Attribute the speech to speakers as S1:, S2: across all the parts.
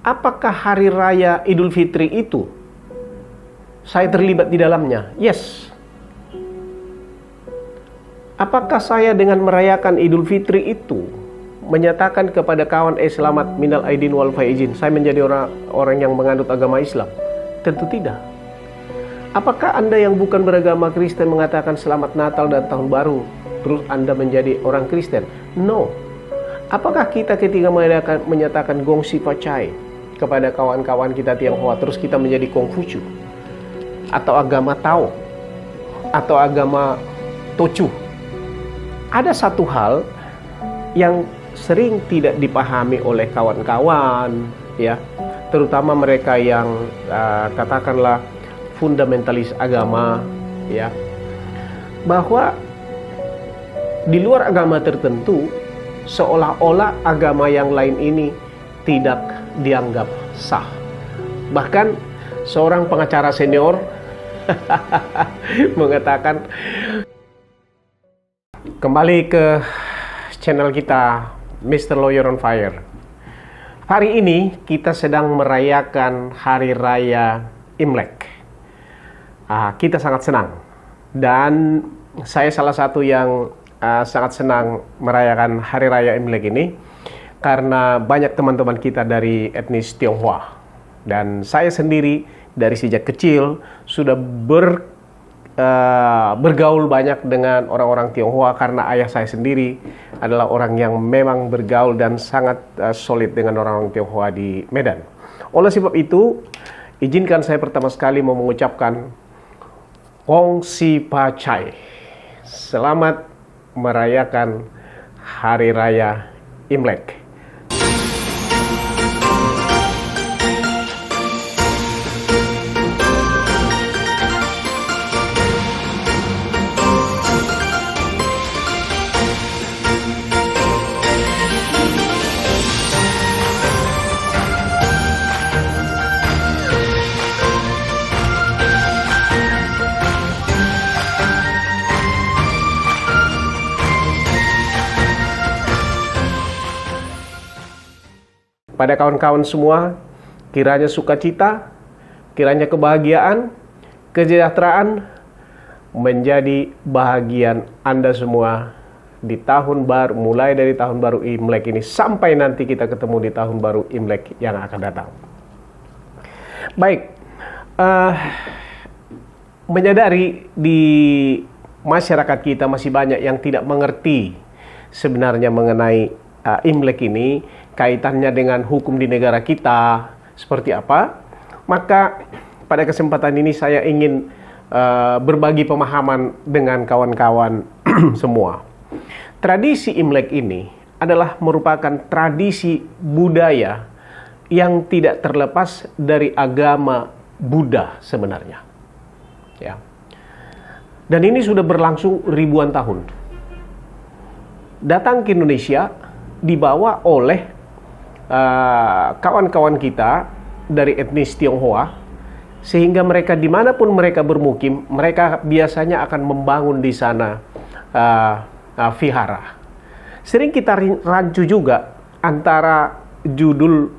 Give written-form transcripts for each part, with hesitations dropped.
S1: apakah hari raya Idul Fitri itu saya terlibat di dalamnya? Yes. Apakah saya dengan merayakan Idul Fitri itu menyatakan kepada kawan selamat minal aidin wal faizin, saya menjadi orang yang menganut agama Islam? Tentu tidak. Apakah Anda yang bukan beragama Kristen mengatakan selamat Natal dan Tahun Baru, terus Anda menjadi orang Kristen? No. Apakah kita ketika menyatakan Gongsi Pacai kepada kawan-kawan kita Tionghoa, terus kita menjadi Kongfucu? Atau agama Tao? Atau agama Tochu? Ada satu hal yang sering tidak dipahami oleh kawan-kawan, ya, terutama mereka yang katakanlah fundamentalis agama, ya, bahwa di luar agama tertentu seolah-olah agama yang lain ini tidak dianggap sah. Bahkan seorang pengacara senior mengatakan, kembali ke channel kita Mr. Lawyer on Fire. Hari ini kita sedang merayakan Hari Raya Imlek. Kita sangat senang. Dan saya salah satu yang sangat senang merayakan Hari Raya Imlek ini karena banyak teman-teman kita dari etnis Tionghoa. Dan saya sendiri dari sejak kecil sudah bergaul banyak dengan orang-orang Tionghoa karena ayah saya sendiri adalah orang yang memang bergaul dan sangat solid dengan orang-orang Tionghoa di Medan. Oleh sebab itu, izinkan saya pertama sekali mau mengucapkan Gongsi Pacai. Selamat merayakan Hari Raya Imlek. Pada kawan-kawan semua, kiranya sukacita, kiranya kebahagiaan, kesejahteraan menjadi bahagian Anda semua di tahun baru, mulai dari tahun baru Imlek ini sampai nanti kita ketemu di tahun baru Imlek yang akan datang. Baik, menyadari di masyarakat kita masih banyak yang tidak mengerti sebenarnya mengenai Imlek ini, kaitannya dengan hukum di negara kita seperti apa. Maka pada kesempatan ini saya ingin berbagi pemahaman dengan kawan-kawan semua. Tradisi Imlek ini adalah merupakan tradisi budaya yang tidak terlepas dari agama Buddha sebenarnya, ya. Dan ini sudah berlangsung ribuan tahun. Datang ke Indonesia dibawa oleh kawan-kawan kita dari etnis Tionghoa, sehingga mereka dimanapun mereka bermukim, mereka biasanya akan membangun di sana vihara. Sering kita rancu juga antara judul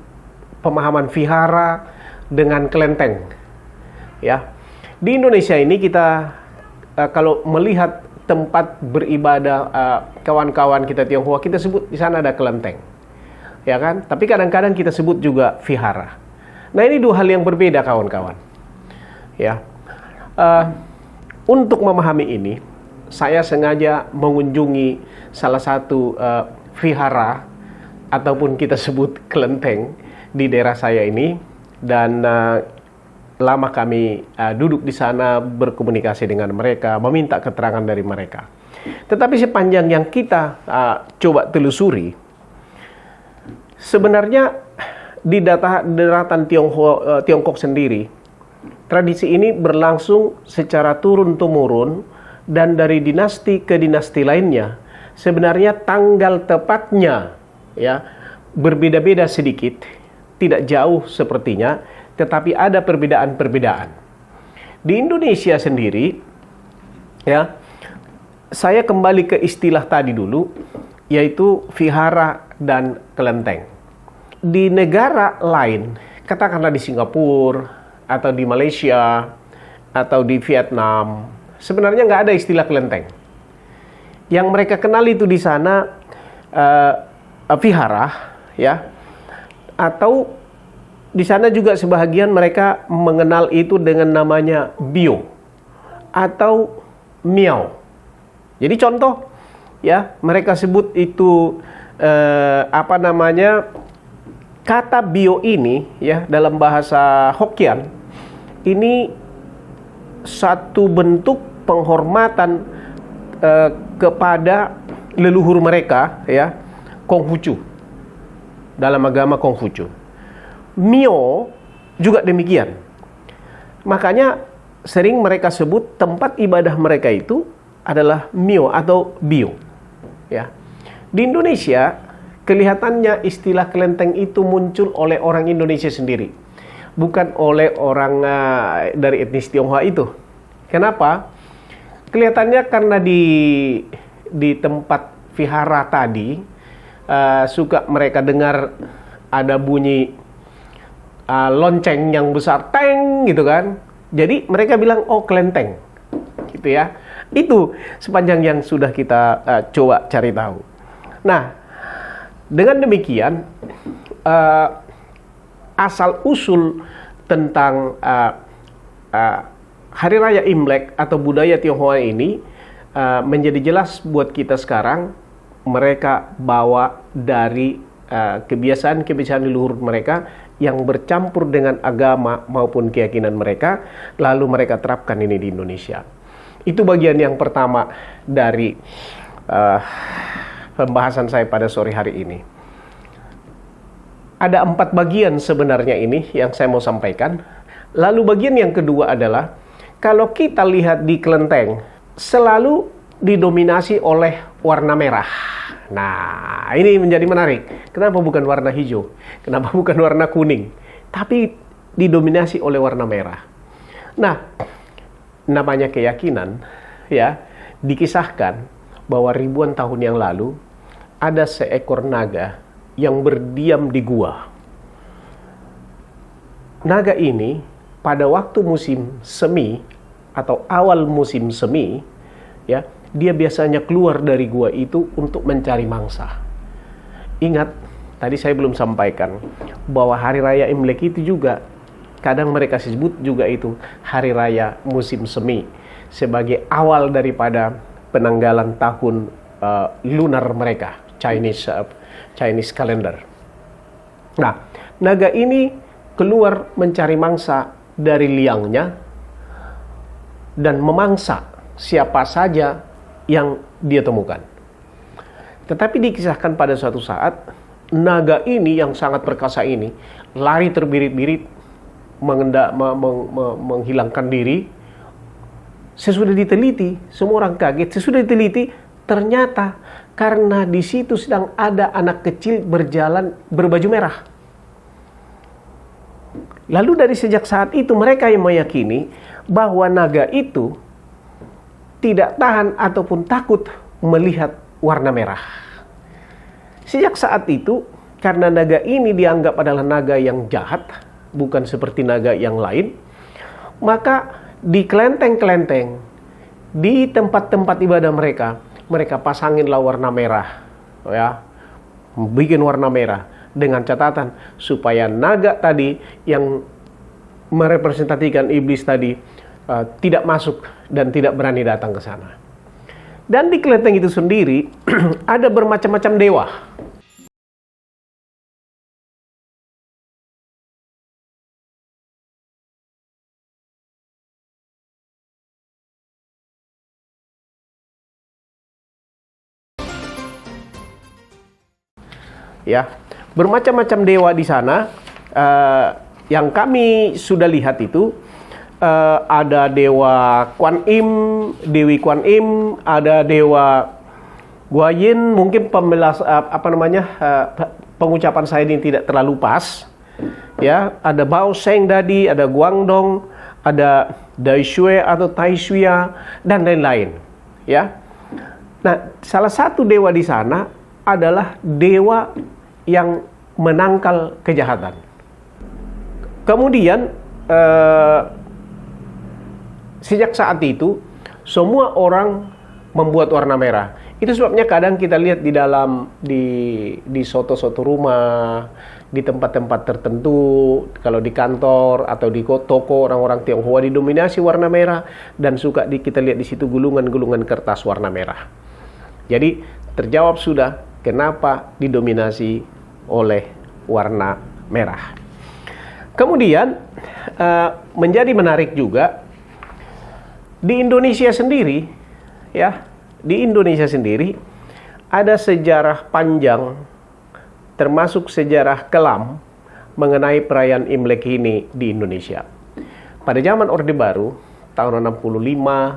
S1: pemahaman vihara dengan kelenteng, ya. Di Indonesia ini kita kalau melihat tempat beribadah kawan-kawan kita Tionghoa, kita sebut di sana ada kelenteng, ya kan? Tapi kadang-kadang kita sebut juga vihara. Nah, ini dua hal yang berbeda, kawan-kawan, ya. Untuk memahami ini, saya sengaja mengunjungi salah satu vihara ataupun kita sebut kelenteng di daerah saya ini, dan lama kami duduk di sana berkomunikasi dengan mereka, meminta keterangan dari mereka. Tetapi sepanjang yang kita coba telusuri, sebenarnya di daratan Tiongkok sendiri, tradisi ini berlangsung secara turun-temurun, dan dari dinasti ke dinasti lainnya. Sebenarnya tanggal tepatnya, ya, berbeda-beda sedikit, tidak jauh sepertinya, tetapi ada perbedaan-perbedaan. Di Indonesia sendiri, ya, saya kembali ke istilah tadi dulu, yaitu vihara dan kelenteng. di negara lain, katakanlah di Singapura atau di Malaysia atau di Vietnam, sebenarnya nggak ada istilah kelenteng. Yang mereka kenal itu di sana vihara, ya, atau di sana juga sebahagian mereka mengenal itu dengan namanya bio atau miao. Jadi contoh, ya, mereka sebut itu kata bio ini, ya, dalam bahasa Hokkien ini satu bentuk penghormatan kepada leluhur mereka, ya, Konghucu, dalam agama Konghucu. Mio juga demikian. Makanya sering mereka sebut tempat ibadah mereka itu adalah mio atau bio, ya. Di Indonesia kelihatannya istilah kelenteng itu muncul oleh orang Indonesia sendiri, bukan oleh orang dari etnis Tionghoa itu. Kenapa? Kelihatannya karena di tempat vihara tadi suka mereka dengar ada bunyi lonceng yang besar, teng gitu kan. Jadi mereka bilang, oh kelenteng, gitu ya. Itu sepanjang yang sudah kita coba cari tahu. Nah, dengan demikian asal usul tentang Hari Raya Imlek atau budaya Tionghoa ini menjadi jelas buat kita sekarang. Mereka bawa dari kebiasaan-kebiasaan leluhur mereka yang bercampur dengan agama maupun keyakinan mereka, lalu mereka terapkan ini di Indonesia. Itu bagian yang pertama dari pembahasan saya pada sore hari ini. Ada 4 bagian sebenarnya ini yang saya mau sampaikan. Lalu bagian yang kedua adalah, kalau kita lihat di kelenteng, selalu didominasi oleh warna merah. Nah, ini menjadi menarik. Kenapa bukan warna hijau? Kenapa bukan warna kuning? Tapi didominasi oleh warna merah. Nah, namanya keyakinan, ya, dikisahkan bahwa ribuan tahun yang lalu ada seekor naga yang berdiam di gua. Naga ini pada waktu musim semi atau awal musim semi, ya, dia biasanya keluar dari gua itu untuk mencari mangsa. Ingat, tadi saya belum sampaikan bahwa Hari Raya Imlek itu juga kadang mereka sebut juga itu Hari Raya musim semi, sebagai awal daripada penanggalan tahun lunar mereka, Chinese calendar. Nah, naga ini keluar mencari mangsa dari liangnya dan memangsa siapa saja yang dia temukan. Tetapi dikisahkan pada suatu saat, naga ini yang sangat perkasa ini lari terbirit-birit, menghilangkan diri. Sesudah diteliti, semua orang kaget. Sesudah diteliti, ternyata karena di situ sedang ada anak kecil berjalan berbaju merah. Lalu dari sejak saat itu mereka yang meyakini bahwa naga itu tidak tahan ataupun takut melihat warna merah. Sejak saat itu, karena naga ini dianggap adalah naga yang jahat, bukan seperti naga yang lain, maka di kelenteng-kelenteng, di tempat-tempat ibadah mereka pasanginlah warna merah, ya, bikin warna merah dengan catatan supaya naga tadi yang merepresentasikan iblis tadi tidak masuk dan tidak berani datang ke sana. Dan di kelenteng itu sendiri ada bermacam-macam dewa. Ya, bermacam-macam dewa di sana. Yang kami sudah lihat itu ada dewa Kuan Im, Dewi Kuan Im, ada dewa Guayin. Mungkin pengucapan saya ini tidak terlalu pas. Ya, ada Bao Sheng tadi, ada Guangdong, ada Dai Shui atau Tai Shuya dan lain-lain. Ya. Nah, salah satu dewa di sana adalah dewa yang menangkal kejahatan. Kemudian sejak saat itu semua orang membuat warna merah. Itu sebabnya kadang kita lihat di soto-soto rumah, di tempat-tempat tertentu, kalau di kantor atau di toko orang-orang Tionghoa didominasi warna merah, dan suka kita lihat di situ gulungan-gulungan kertas warna merah. Jadi terjawab sudah kenapa didominasi oleh warna merah. Kemudian menjadi menarik juga di Indonesia sendiri, ya, di Indonesia sendiri ada sejarah panjang, termasuk sejarah kelam mengenai perayaan Imlek ini di Indonesia. Pada zaman Orde Baru, tahun 65,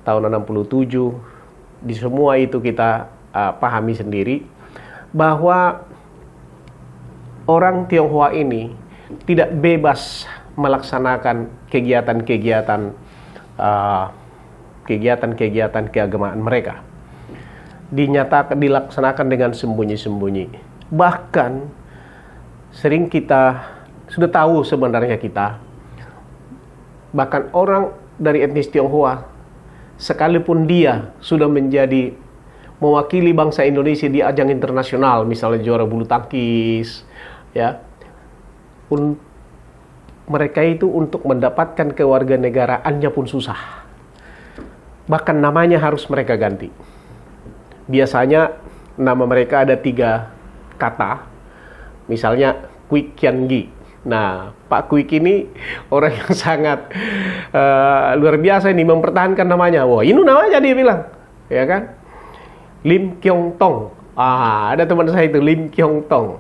S1: tahun 67, di semua itu kita pahami sendiri bahwa orang Tionghoa ini tidak bebas melaksanakan kegiatan-kegiatan keagamaan mereka. Dilaksanakan dengan sembunyi-sembunyi. Bahkan sering kita sudah tahu sebenarnya bahkan orang dari etnis Tionghoa, sekalipun dia sudah menjadi mewakili bangsa Indonesia di ajang internasional, misalnya juara bulu tangkis, ya, mereka itu untuk mendapatkan kewarganegaraannya pun susah. Bahkan namanya harus mereka ganti. Biasanya nama mereka ada 3 kata, misalnya Kwik Kian Gi. Nah, Pak Kwik ini orang yang sangat luar biasa ini mempertahankan namanya. Wah, ini namanya dia bilang, ya kan? Lim Kiong Tong. Ada teman saya itu Lim Kiong Tong,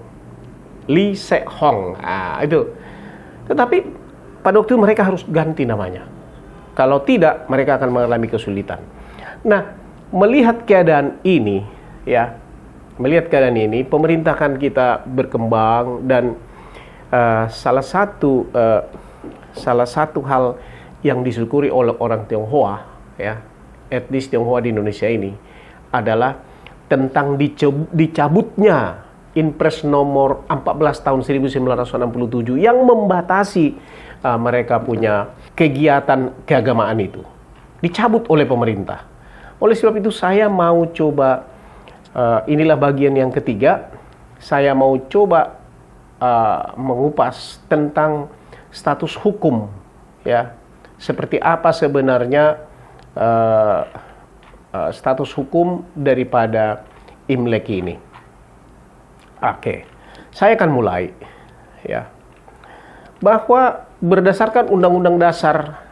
S1: Lee Se Hong. Itu. Tetapi pada waktu itu mereka harus ganti namanya. Kalau tidak, mereka akan mengalami kesulitan. Nah, melihat keadaan ini, ya, pemerintah kan kita berkembang, dan salah satu hal yang disyukuri oleh orang Tionghoa, ya, etnis Tionghoa di Indonesia ini adalah tentang dicabutnya Inpres nomor 14 tahun 1967 yang membatasi mereka punya kegiatan keagamaan itu. Dicabut oleh pemerintah. Oleh sebab itu saya mau coba, inilah bagian yang ketiga, saya mau coba mengupas tentang status hukum, ya. Seperti apa sebenarnya status hukum daripada Imlek ini. Oke, saya akan mulai, ya, bahwa berdasarkan Undang-Undang Dasar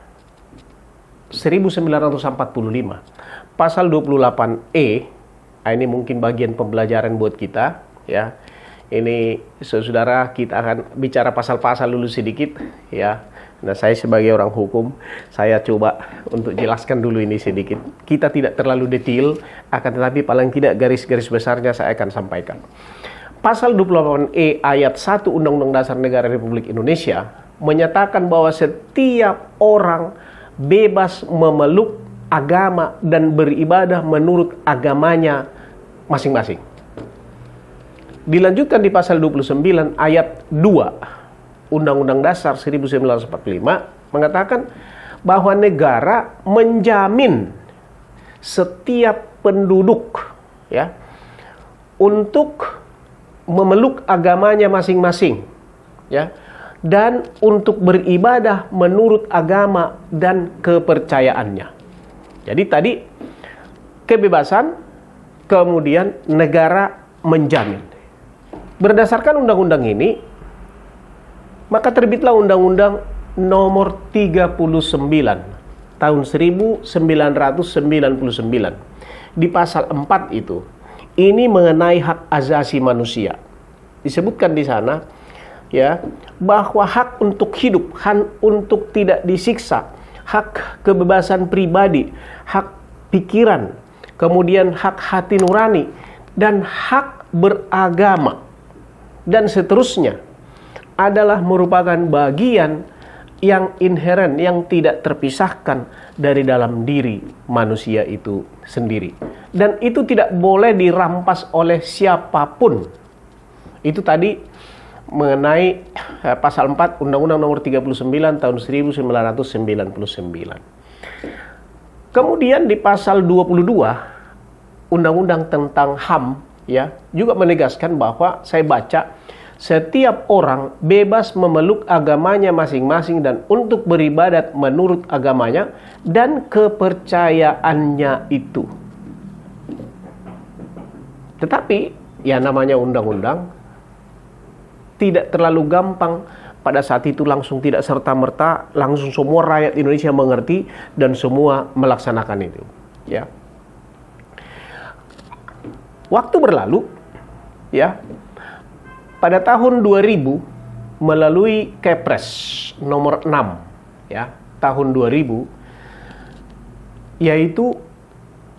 S1: 1945, pasal 28E, ini mungkin bagian pembelajaran buat kita, ya. Ini saudara, kita akan bicara pasal-pasal dulu sedikit, ya. Nah, saya sebagai orang hukum, saya coba untuk jelaskan dulu ini sedikit. Kita tidak terlalu detail, akan tetapi paling tidak garis-garis besarnya saya akan sampaikan. Pasal 28E ayat 1 Undang-Undang Dasar Negara Republik Indonesia menyatakan bahwa setiap orang bebas memeluk agama dan beribadah menurut agamanya masing-masing. Dilanjutkan di pasal 29 ayat 2 Undang-Undang Dasar 1945 mengatakan bahwa negara menjamin setiap penduduk, ya, untuk memeluk agamanya masing-masing, ya, dan untuk beribadah menurut agama dan kepercayaannya. Jadi tadi kebebasan, kemudian negara menjamin. Berdasarkan undang-undang ini, maka terbitlah Undang-Undang Nomor 39 tahun 1999. Di pasal 4 itu, ini mengenai hak asasi manusia. Disebutkan di sana, ya, bahwa hak untuk hidup, hak untuk tidak disiksa, hak kebebasan pribadi, hak pikiran, kemudian hak hati nurani, dan hak beragama, dan seterusnya adalah merupakan bagian yang inheren, yang tidak terpisahkan dari dalam diri manusia itu sendiri. Dan itu tidak boleh dirampas oleh siapapun. Itu tadi mengenai pasal 4 Undang-Undang Nomor 39 tahun 1999. Kemudian di pasal 22 Undang-Undang tentang HAM ya juga menegaskan bahwa saya baca setiap orang bebas memeluk agamanya masing-masing dan untuk beribadat menurut agamanya dan kepercayaannya itu. Tetapi ya namanya undang-undang tidak terlalu gampang pada saat itu langsung tidak serta-merta langsung semua rakyat Indonesia mengerti dan semua melaksanakan itu ya. Waktu berlalu ya, pada tahun 2000 melalui Kepres nomor 6 ya tahun 2000 yaitu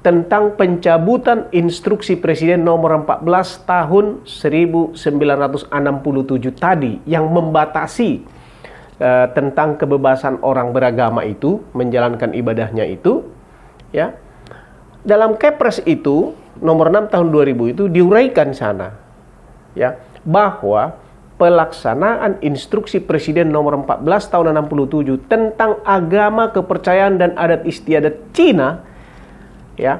S1: tentang pencabutan instruksi Presiden nomor 14 tahun 1967 tadi yang membatasi tentang kebebasan orang beragama itu menjalankan ibadahnya itu ya. Dalam Kepres itu nomor 6 tahun 2000 itu diuraikan sana ya bahwa pelaksanaan instruksi Presiden nomor 14 tahun 67 tentang agama, kepercayaan dan adat istiadat Cina ya,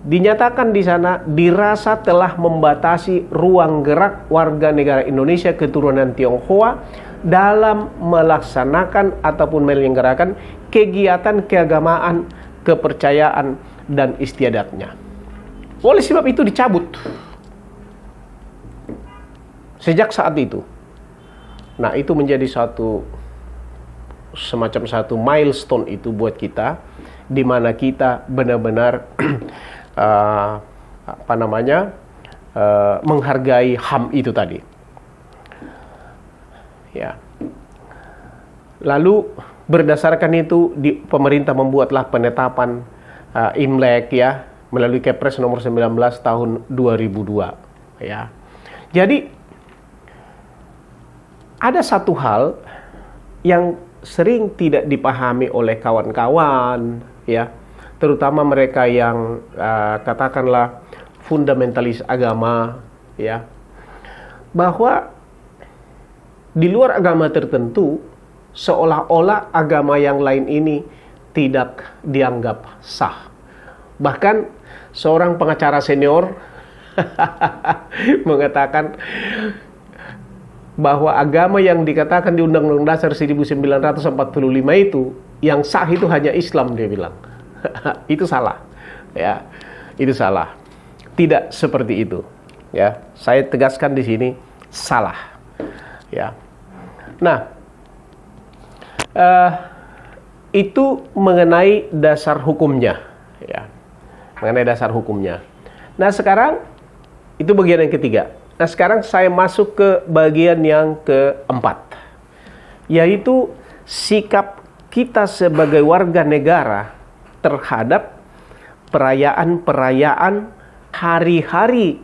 S1: dinyatakan di sana dirasa telah membatasi ruang gerak warga negara Indonesia keturunan Tionghoa dalam melaksanakan ataupun menyelenggarakan kegiatan keagamaan, kepercayaan dan istiadatnya. Oleh sebab itu dicabut sejak saat itu. Nah, itu menjadi semacam satu milestone itu buat kita, di mana kita benar-benar menghargai HAM itu tadi. Ya. Lalu berdasarkan itu pemerintah membuatlah penetapan Imlek ya melalui Kepres nomor 19 tahun 2002 ya. Jadi ada satu hal yang sering tidak dipahami oleh kawan-kawan ya, terutama mereka yang katakanlah fundamentalis agama ya, bahwa di luar agama tertentu seolah-olah agama yang lain ini tidak dianggap sah. Bahkan seorang pengacara senior mengatakan bahwa agama yang dikatakan di Undang-Undang Dasar 1945 itu yang sah itu hanya Islam, dia bilang. Itu salah. Ya. Itu salah. Tidak seperti itu. Ya, saya tegaskan di sini salah. Ya. Nah, itu mengenai dasar hukumnya, ya. Mengenai dasar hukumnya. Nah, sekarang itu bagian yang ketiga. Nah, sekarang saya masuk ke bagian yang keempat, yaitu sikap kita sebagai warga negara terhadap perayaan-perayaan hari-hari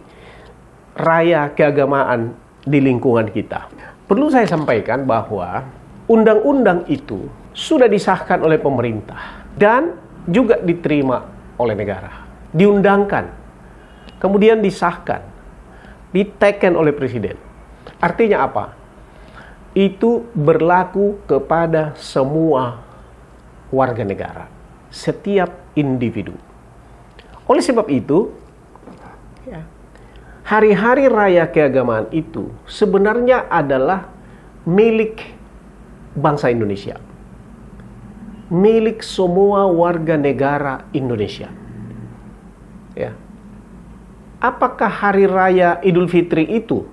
S1: raya keagamaan di lingkungan kita. Perlu saya sampaikan bahwa undang-undang itu sudah disahkan oleh pemerintah dan juga diterima oleh negara. Diundangkan, kemudian disahkan, diteken oleh presiden. Artinya apa? Itu berlaku kepada semua warga negara, setiap individu. Oleh sebab itu, ya, hari-hari raya keagamaan itu sebenarnya adalah milik bangsa Indonesia, milik semua warga negara Indonesia. Ya. Apakah hari raya Idul Fitri itu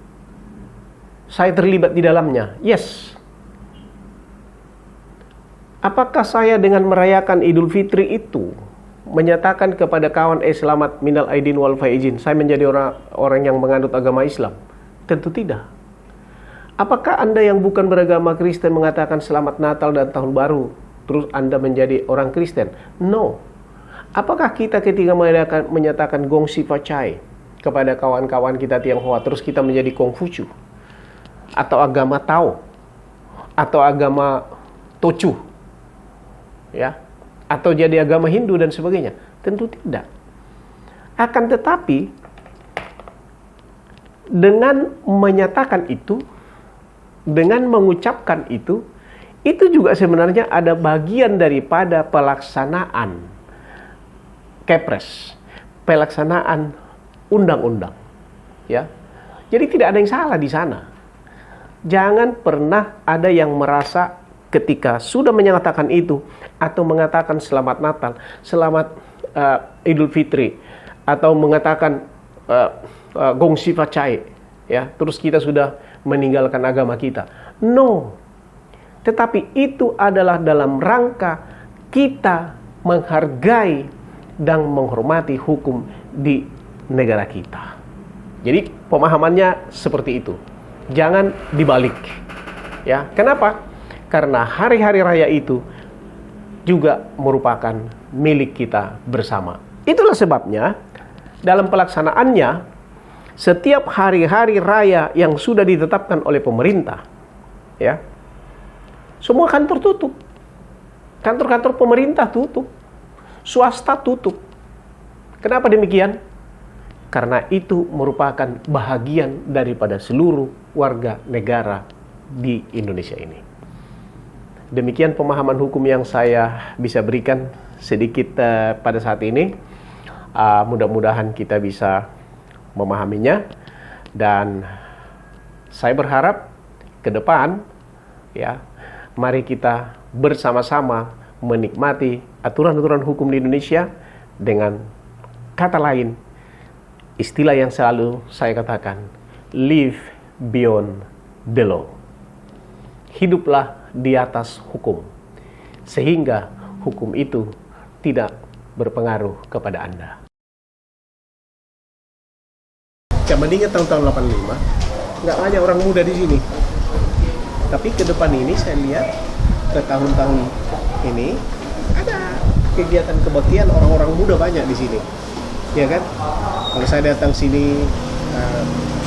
S1: saya terlibat di dalamnya? Yes. Apakah saya dengan merayakan Idul Fitri itu menyatakan kepada kawan selamat minal aidin wal faizin, saya menjadi orang yang menganut agama Islam? Tentu tidak. Apakah Anda yang bukan beragama Kristen mengatakan selamat Natal dan Tahun Baru, terus Anda menjadi orang Kristen? No. Apakah kita ketika menyatakan Gong Xi Fa Cai kepada kawan-kawan kita Tionghoa, terus kita menjadi Konghucu? Atau agama Tao? Atau agama Tochu? Ya? Atau jadi agama Hindu dan sebagainya? Tentu tidak. Akan tetapi, dengan menyatakan itu, dengan mengucapkan itu juga sebenarnya ada bagian daripada pelaksanaan Kepres, pelaksanaan undang-undang, ya. Jadi tidak ada yang salah di sana. Jangan pernah ada yang merasa ketika sudah menyatakan itu atau mengatakan selamat Natal, selamat Idul Fitri, atau mengatakan Gong Sifa Cai, ya, terus kita sudah meninggalkan agama kita. No. Tetapi itu adalah dalam rangka kita menghargai dan menghormati hukum di negara kita. Jadi pemahamannya seperti itu. Jangan dibalik. Ya, kenapa? Karena hari-hari raya itu juga merupakan milik kita bersama. Itulah sebabnya dalam pelaksanaannya setiap hari-hari raya yang sudah ditetapkan oleh pemerintah, ya, semua kantor tutup. Kantor-kantor pemerintah tutup. Swasta tutup. Kenapa demikian? Karena itu merupakan bahagian daripada seluruh warga negara di Indonesia ini. Demikian pemahaman hukum yang saya bisa berikan sedikit pada saat ini. Mudah-mudahan kita bisa memahaminya, dan saya berharap ke depan, ya, mari kita bersama-sama menikmati aturan-aturan hukum di Indonesia. Dengan kata lain, istilah yang selalu saya katakan, live beyond the law. Hiduplah di atas hukum, sehingga hukum itu tidak berpengaruh kepada Anda. Zaman ingat tahun-tahun 85, nggak banyak orang muda di sini. Tapi ke depan ini saya lihat, ke tahun-tahun ini ada kegiatan kebaktian orang-orang muda banyak di sini, ya kan? Kalau saya datang sini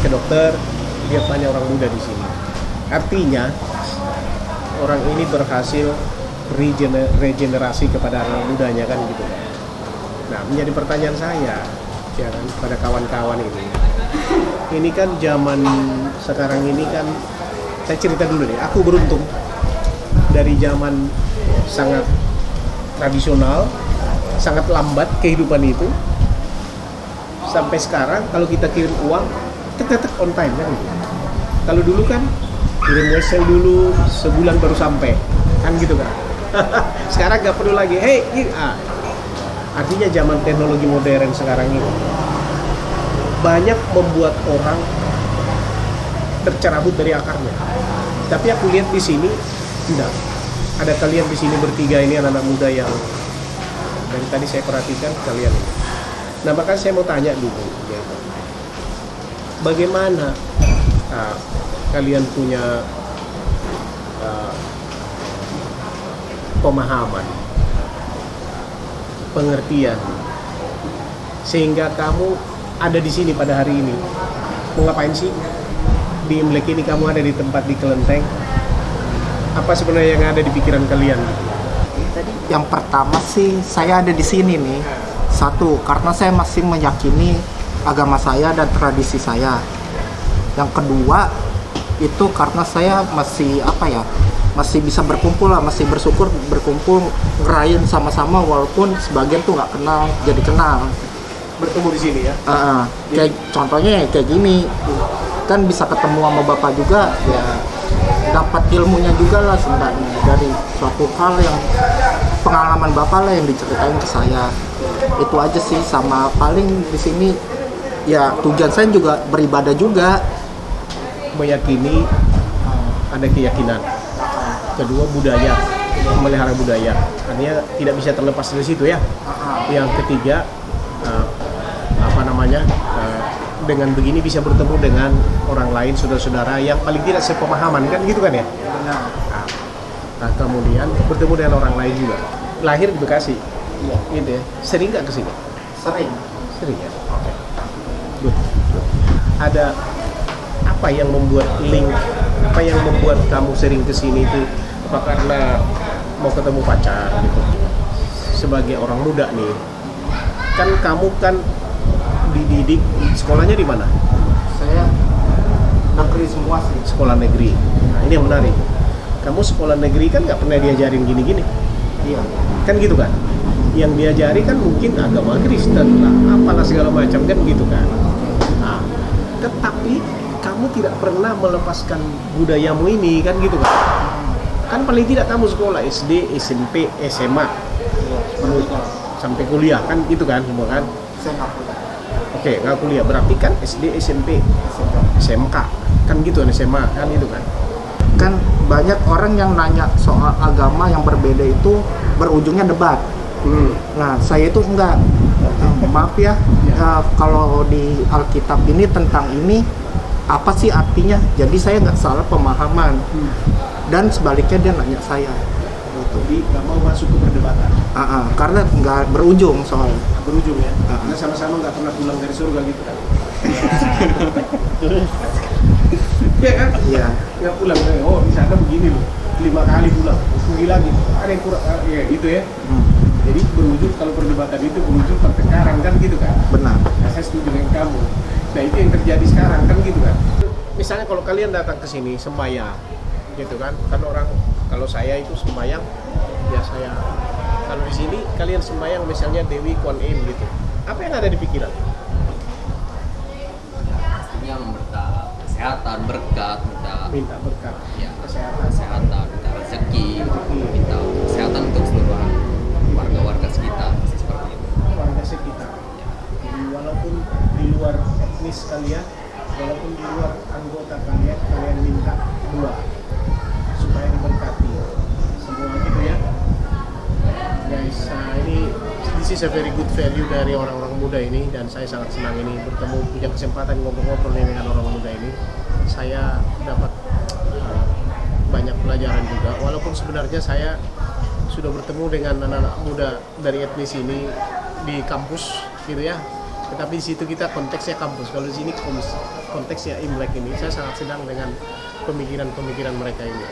S1: ke dokter, lihat banyak orang muda di sini. Artinya orang ini berhasil regenerasi kepada anak mudanya, kan gitu. Nah, menjadi pertanyaan saya, ya kan, pada kawan-kawan ini. Ini kan zaman sekarang ini kan, saya cerita dulu nih, aku beruntung dari zaman sangat tradisional, sangat lambat kehidupan itu, sampai sekarang kalau kita kirim uang, tek on time kan. Kalau dulu kan kirim wesel dulu sebulan baru sampai, kan gitu kan. Sekarang nggak perlu lagi, artinya zaman teknologi modern sekarang ini banyak membuat orang tercerabut dari akarnya. Tapi aku lihat di sini tidak. Ada kalian di sini bertiga ini anak-anak muda yang dari tadi saya perhatikan kalian ini. Nah, makanya saya mau tanya dulu, ya, bagaimana kalian punya pemahaman, pengertian, sehingga kamu ada di sini pada hari ini. Mau ngapain sih? Di Imlek ini kamu ada di tempat di kelenteng. Apa sebenarnya yang ada di pikiran kalian?
S2: Yang pertama sih, saya ada di sini nih. Satu, karena saya masih meyakini agama saya dan tradisi saya. Yang kedua, itu karena saya masih masih bisa berkumpul lah, masih bersyukur berkumpul, ngerayain sama-sama walaupun sebagian tuh nggak kenal, jadi kenal.
S1: Bertemu di sini ya?
S2: Kayak contohnya kayak gini, kan bisa ketemu sama bapak juga, ya dapat ilmunya juga lah sebenarnya dari suatu hal yang pengalaman bapak lah yang diceritain ke saya. Itu aja sih, sama paling di sini ya tujuan saya juga beribadah juga.
S1: Meyakini ada keyakinan. Kedua, budaya, memelihara budaya. Artinya tidak bisa terlepas dari situ ya. Yang ketiga, dengan begini bisa bertemu dengan orang lain, saudara-saudara yang paling tidak sepemahaman, kan gitu kan ya. Nah, kemudian bertemu dengan orang lain juga. Lahir di Bekasi,
S2: Iya.
S1: gitu ya. Sering nggak kesini? Sering ya. Oke. Good. Ada apa yang membuat link? Apa yang membuat kamu sering kesini itu? Apa karena mau ketemu pacar gitu? Sebagai orang muda nih, kan kamu kan dididik, sekolahnya di mana?
S2: Saya negeri semua sih.
S1: Sekolah negeri. Nah, ini yang menarik. Kamu sekolah negeri kan nggak pernah diajarin gini-gini.
S2: Iya.
S1: Kan gitu kan? Yang diajari kan mungkin agama Kristen lah, apalah segala macam kan gitu kan. Nah, tetapi kamu tidak pernah melepaskan budayamu ini kan gitu kan. Kan paling tidak kamu sekolah SD, SMP, SMA, sampai kuliah kan gitu kan semua kan.
S2: Saya nggak punya.
S1: Oke, nggak kuliah berarti kan SD, SMP, SMK kan gitu kan, SMA kan gitu kan.
S2: Kan banyak orang yang nanya soal agama yang berbeda itu berujungnya debat. Nah, saya itu enggak. Maaf ya, kalau di Alkitab ini tentang ini apa sih artinya? Jadi saya nggak salah pemahaman. Dan sebaliknya dia nanya saya.
S1: Jadi nggak mau masuk ke perdebatan.
S2: Karena nggak berujung soalnya.
S1: Berujung ya. Karena sama-sama nggak pernah pulang dari surga gitu kan. Iya kan?
S2: Iya.
S1: Nggak pulang. Oh di sana begini loh. 5 kali pulang. Pergi lagi. Ada yang kurang. Ya gitu ya. Jadi berujung kalau perdebatan itu berujung pertengkaran kan gitu kan.
S2: Benar.
S1: Nah, saya setuju dengan kamu. Nah itu yang terjadi sekarang kan gitu kan. Misalnya kalau kalian datang ke sini sembahyang, gitu kan orang kalau saya itu sembahyang ya saya kalau di sini kalian sembahyang misalnya Dewi Kuan Im gitu, apa yang ada di pikiran?
S3: Pastinya minta kesehatan, berkat,
S1: Minta berkat,
S3: ya,
S1: kesehatan,
S3: minta rezeki, minta kesehatan untuk seluruh warga-warga sekitar, seperti itu.
S1: warga sekitar. Jadi walaupun di luar etnis kalian, walaupun di luar anggota kalian minta doa supaya diberkati semua gitu ya. Guys, ini this is a very good value dari orang-orang muda ini dan saya sangat senang ini bertemu punya kesempatan ngobrol-ngobrol ini dengan orang muda ini. Saya dapat banyak pelajaran juga walaupun sebenarnya saya sudah bertemu dengan anak-anak muda dari etnis ini di kampus gitu ya. Tetapi di situ kita konteksnya kampus. Kalau di sini konteksnya Imlek ini saya sangat senang dengan pemikiran-pemikiran mereka ini.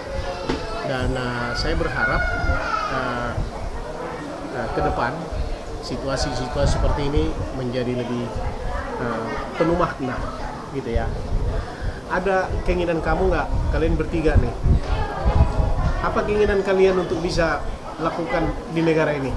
S1: Dan saya berharap ke depan situasi-situasi seperti ini menjadi lebih penuh makna gitu ya. Ada keinginan kamu nggak, kalian bertiga nih, apa keinginan kalian untuk bisa lakukan di negara ini?